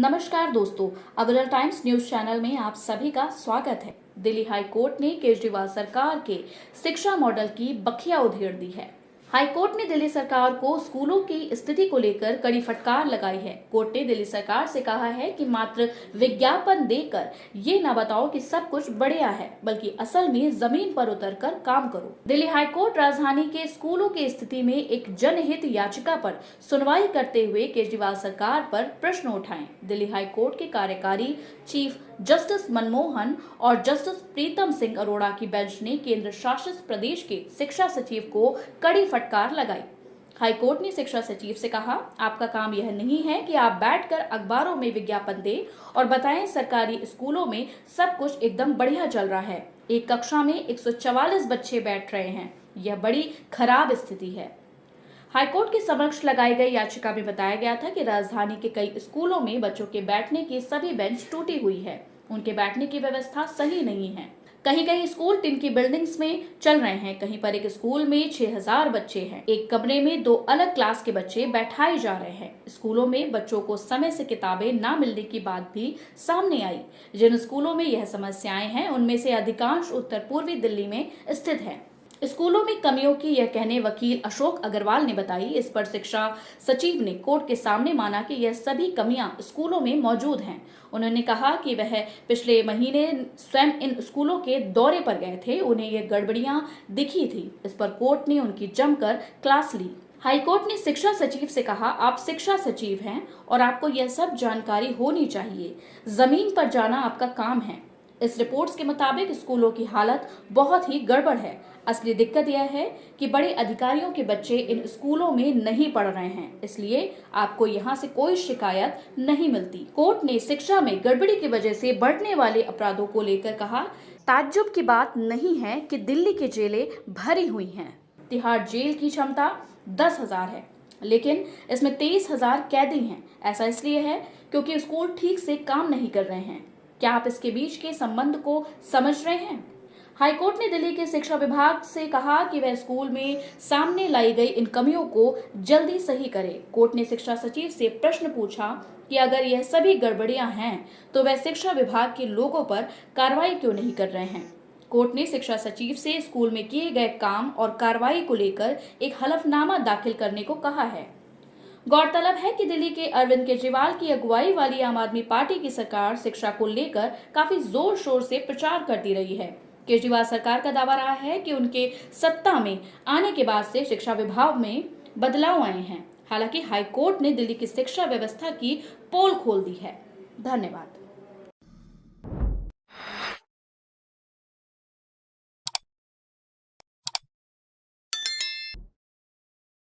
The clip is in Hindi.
नमस्कार दोस्तों, अवरल टाइम्स न्यूज चैनल में आप सभी का स्वागत है। दिल्ली हाई कोर्ट ने केजरीवाल सरकार के शिक्षा मॉडल की बखिया उधेड़ दी है। हाई कोर्ट ने दिल्ली सरकार को स्कूलों की स्थिति को लेकर कड़ी फटकार लगाई है। कोर्ट ने दिल्ली सरकार से कहा है कि मात्र विज्ञापन देकर ये न बताओ कि सब कुछ बढ़िया है, बल्कि असल में जमीन पर उतरकर काम करो। दिल्ली हाई कोर्ट राजधानी के स्कूलों की स्थिति में एक जनहित याचिका पर सुनवाई करते हुए केजरीवाल सरकार पर प्रश्न उठाए। दिल्ली हाई कोर्ट के कार्यकारी चीफ जस्टिस मनमोहन और जस्टिस प्रीतम सिंह अरोड़ा की बेंच ने केंद्र शासित प्रदेश के शिक्षा सचिव को कड़ी फटकार लगाई। हाई कोर्ट ने शिक्षा सचिव से कहा, आपका काम यह नहीं है कि आप बैठकर अखबारों में विज्ञापन दें और बताएं सरकारी स्कूलों में सब कुछ एकदम बढ़िया चल रहा है। एक कक्षा में 144 बच्चे बैठ रहे हैं, यह बड़ी खराब स्थिति है। हाईकोर्ट के समक्ष लगाई गई याचिका में बताया गया था कि राजधानी के कई स्कूलों में बच्चों के बैठने की सभी बेंच टूटी हुई है, उनके बैठने की व्यवस्था सही नहीं है। कहीं कहीं स्कूल टीन की बिल्डिंग्स में चल रहे हैं, कहीं पर एक स्कूल में 6000 बच्चे हैं, एक कमरे में 2 अलग क्लास के बच्चे बैठाए जा रहे हैं। स्कूलों में बच्चों को समय से किताबें न मिलने की बात भी सामने आई। जिन स्कूलों में यह समस्याएं हैं उनमें से अधिकांश उत्तर पूर्वी दिल्ली में स्थित है। स्कूलों में कमियों की यह कहने वकील अशोक अग्रवाल ने बताई। इस पर शिक्षा सचिव ने कोर्ट के सामने माना कि यह सभी कमियां स्कूलों में मौजूद हैं। उन्होंने कहा कि वह पिछले महीने स्वयं इन स्कूलों के दौरे पर गए थे, उन्हें यह गड़बड़ियां दिखी थी। इस पर कोर्ट ने उनकी जमकर क्लास ली। हाईकोर्ट ने शिक्षा सचिव से कहा, आप शिक्षा सचिव हैं और आपको यह सब जानकारी होनी चाहिए। जमीन पर जाना आपका काम है। इस रिपोर्ट्स के मुताबिक स्कूलों की हालत बहुत ही गड़बड़ है। असली दिक्कत यह है कि बड़े अधिकारियों के बच्चे इन स्कूलों में नहीं पढ़ रहे हैं, इसलिए आपको यहाँ से कोई शिकायत नहीं मिलती। कोर्ट ने शिक्षा में गड़बड़ी की वजह से बढ़ने वाले अपराधों को लेकर कहा, ताज्जुब की बात नहीं है कि दिल्ली की जेलें भरी हुई हैं। तिहाड़ जेल की क्षमता 10,000 है, लेकिन इसमें 23,000 कैदी हैं। ऐसा इसलिए है क्योंकि स्कूल ठीक से काम नहीं कर रहे हैं। क्या आप इसके बीच के संबंध को समझ रहे हैं? हाईकोर्ट ने दिल्ली के शिक्षा विभाग से कहा कि वह स्कूल में सामने लाई गई इन कमियों को जल्दी सही करे। कोर्ट ने शिक्षा सचिव से प्रश्न पूछा कि अगर यह सभी गड़बड़ियां हैं तो वह शिक्षा विभाग के लोगों पर कार्रवाई क्यों नहीं कर रहे हैं। कोर्ट ने शिक्षा सचिव से स्कूल में किए गए काम और कार्रवाई को लेकर एक हलफनामा दाखिल करने को कहा है। गौरतलब है कि दिल्ली के अरविंद केजरीवाल की अगुवाई वाली आम आदमी पार्टी की सरकार शिक्षा को लेकर काफी जोर शोर से प्रचार करती रही है। केजरीवाल सरकार का दावा रहा है कि उनके सत्ता में आने के बाद से शिक्षा विभाग में बदलाव आए हैं। हालांकि हाईकोर्ट ने दिल्ली की शिक्षा व्यवस्था की पोल खोल दी है। धन्यवाद।